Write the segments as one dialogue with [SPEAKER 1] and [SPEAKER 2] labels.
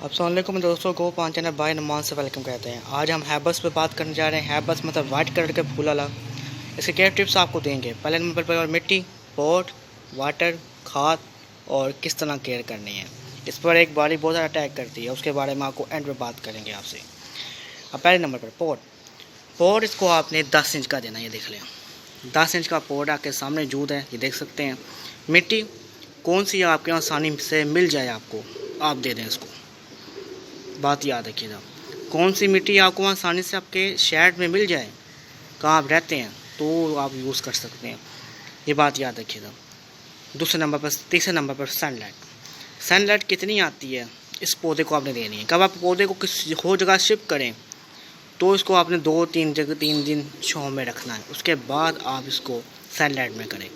[SPEAKER 1] अस्सलाम वालेकुम दोस्तों को पाँच चैनल बाय नमान से वेलकम कहते हैं। आज हम हैबस पे बात करने जा रहे हैं। हैबस मतलब वाइट कलर के फूल वाला। इसके केयर टिप्स आपको देंगे। पहले नंबर पर मिट्टी, पॉट, वाटर, खाद और किस तरह केयर करनी है। इस पर एक बारी बहुत ज़्यादा अटैक करती है, उसके बारे में आपको एंड में बात करेंगे आपसे। अब पहले नंबर पर पॉट इसको आपने 10 इंच का देना। ये देख लें 10 इंच का पॉट आपके सामने मौजूद है, ये देख सकते हैं। मिट्टी कौन सी आपके यहाँ आसानी से मिल जाए आपको, आप दे दें इसको। बात याद रखिएगा, कौन सी मिट्टी आपको आसानी से आपके शहर में मिल जाए, कहाँ आप रहते हैं, तो आप यूज़ कर सकते हैं। ये बात याद रखिएगा। तीसरे नंबर पर सनलाइट कितनी आती है इस पौधे को आपने देनी है। कब आप पौधे को किसी और जगह शिफ्ट करें तो इसको आपने 3 दिन छाँव में रखना है, उसके बाद आप इसको सनलाइट में करें।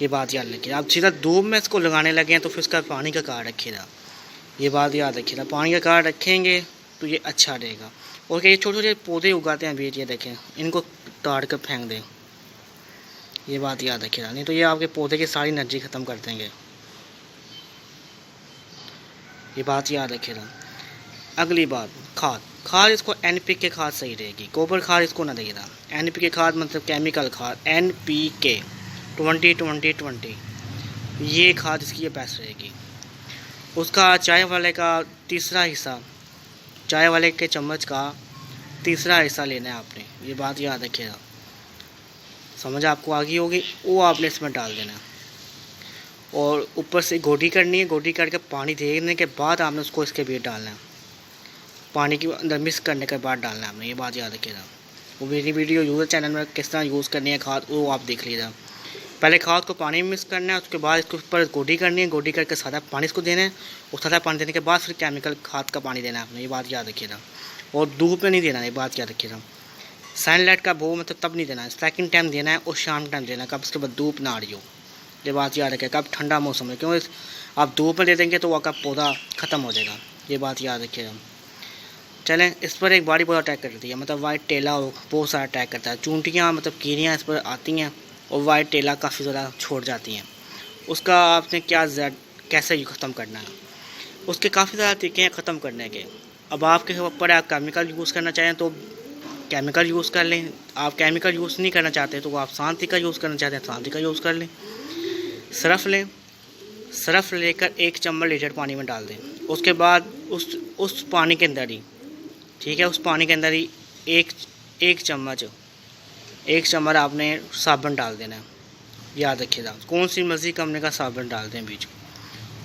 [SPEAKER 1] ये बात याद रखिएगा। आप सीधा धूप में इसको लगाने लगे हैं तो फिर इसका पानी का ख्याल रखिएगा। ये बात याद रखिएगा, पानी का ख्याल रखेंगे तो ये अच्छा रहेगा। और क्या ये छोटे छोटे पौधे उगाते हैं बीज, ये देखें, इनको ताड़ कर फेंक दें। ये बात याद रखिएगा, नहीं तो ये आपके पौधे की सारी एनर्जी ख़त्म कर देंगे। ये बात याद रखिएगा। अगली बात, खाद इसको NPK खाद सही रहेगी, गोबर खाद इसको ना देगा। NPK खाद मतलब केमिकल खाद, NPK 20-20-20, ये खाद इसकी ये बेस्ट रहेगी। उसका चाय वाले के चम्मच का तीसरा हिस्सा लेना है आपने। ये बात याद रखिएगा, समझ आपको आ गई होगी। वो आपने इसमें डाल देना है और ऊपर से गोडी करनी है। गोडी करके पानी देने के बाद आपने उसको इसके बीच डालना है, पानी के अंदर मिक्स करने के बाद डालना है आपने। ये बात याद रखिएगा। वो मेरी वीडियो यूज़र चैनल में किस तरह यूज़ करनी है खाद, वो आप देख लीजिएगा। पहले खाद को पानी में मिक्स करना है, उसके बाद इसके ऊपर गोडी करनी है। गोडी करके सादा पानी इसको देना है और सादा पानी देने के बाद फिर केमिकल खाद का पानी देना है आपने। ये बात याद रखिएगा। और धूप में नहीं देना है, ये बात याद रखिएगा। सनलाइट का वो मतलब तब नहीं देना है, सेकंड टाइम देना है और शाम टाइम देना है, कब उसके बाद धूप ना आ रही हो। ये बात याद रखिएगा। कब ठंडा मौसम है, क्योंकि आप धूप में दे देंगे तो आपका पौधा ख़त्म हो जाएगा। ये बात याद रखिएगा। चलें, इस पर एक बारी बहुत अटैक करती है, मतलब वाइट टेला बहुत सारा अटैक करता है। चूंटियाँ मतलब कीड़ियाँ इस पर आती हैं और वाइट टेला काफ़ी ज़्यादा छोड़ जाती हैं। उसका आपने कैसे ख़त्म करना है, उसके काफ़ी ज़्यादा तरीके हैं ख़त्म करने के। अब आपके ऊपर, आप केमिकल यूज़ करना चाहें तो केमिकल यूज़ कर लें। आप केमिकल यूज़ नहीं करना चाहते तो आप शांति का यूज़ करना चाहते हैं, शांति का यूज़ कर लें। सरफ़ लें, सरफ़ लेकर 1 चम्मच लीटर पानी में डाल दें। उसके बाद उस पानी के अंदर ही, ठीक है, उस पानी के अंदर ही एक चम्मच आपने साबुन डाल देना है। याद रखिएगा, कौन सी मर्ज़ी कंपनी का साबुन डाल दें बीच में।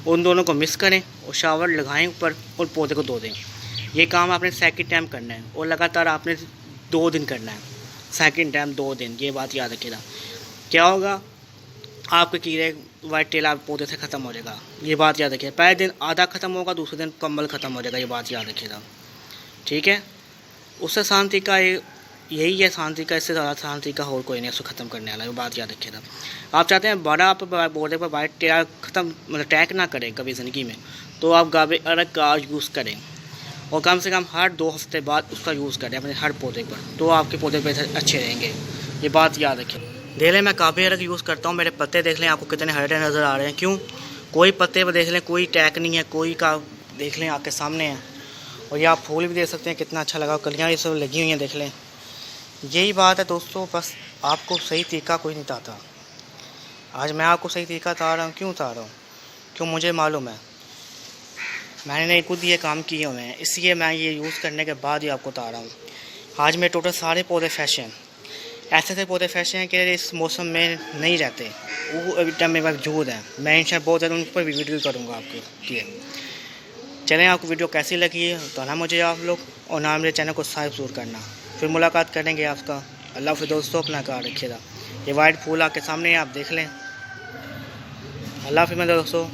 [SPEAKER 1] उन दोनों को मिक्स करें और शावर लगाएं ऊपर और पौधे को धो दें। ये काम आपने सेकंड टाइम करना है और लगातार आपने 2 दिन करना है। सेकंड टाइम 2 दिन, ये बात याद रखिएगा। क्या होगा, आपके कीड़े वाइट टेला पौधे से ख़त्म हो जाएगा। ये बात याद रखिएगा। पहले दिन आधा ख़त्म होगा, दूसरे दिन कम्बल ख़त्म हो जाएगा। ये बात याद रखिएगा, ठीक है। उससे शांति का यही है, शांति का, इससे ज़्यादा शांति का और कोई नहीं उसको ख़त्म करने वाला। ये बात याद रखिएगा। आप चाहते हैं बड़ा पौधे पर वाइट टेला ख़त्म मतलब अटैक ना करें कभी ज़िंदगी में, तो आप गावे अरग का यूज़ करें और कम से कम हर 2 हफ्ते बाद उसका यूज़ करें अपने हर पौधे पर, तो आपके पौधे पे अच्छे रहेंगे। ये बात याद रखें। देख लें, मैं काफ़ी अरग यूज़ करता हूँ। मेरे पत्ते देख लें आपको कितने हरे नज़र आ रहे हैं। क्यों, कोई पत्ते पर देख लें कोई अटैक नहीं है, कोई का देख लें आपके सामने है। और ये आप फूल भी देख सकते हैं कितना अच्छा लगा, कलियाँ ये सब लगी हुई हैं, देख लें। यही बात है दोस्तों, बस आपको सही तरीका कोई नहीं बताता। आज मैं आपको सही तरीका बता रहा हूँ। क्यों बता रहा हूँ, क्यों, मुझे मालूम है, मैंने खुद ये काम किए हुए हैं, इसलिए मैं ये यूज़ करने के बाद ही आपको बता रहा हूँ। आज मेरे टोटल सारे पौधे फ्रेश हैं। ऐसे पौधे फ्रेश हैं कि इस मौसम में नहीं रहते, वो अभी टाइम में मौजूद हैं। मैं इंशाल्लाह बहुत ज़्यादा उन पर भी वीडियो करूँगा आपके लिए। चलें, आपको वीडियो कैसी लगी है तो ना मुझे आप लोग और ना मेरे चैनल को सब्सक्राइब ज़रूर करना। फिर मुलाकात करेंगे आपका। अल्लाह हाफ़िज़ दोस्तों, अपना ख्याल रखिएगा। ये वाइट फूल आपके सामने आप देख लें। अल्लाह हाफ़िज़ दोस्तों।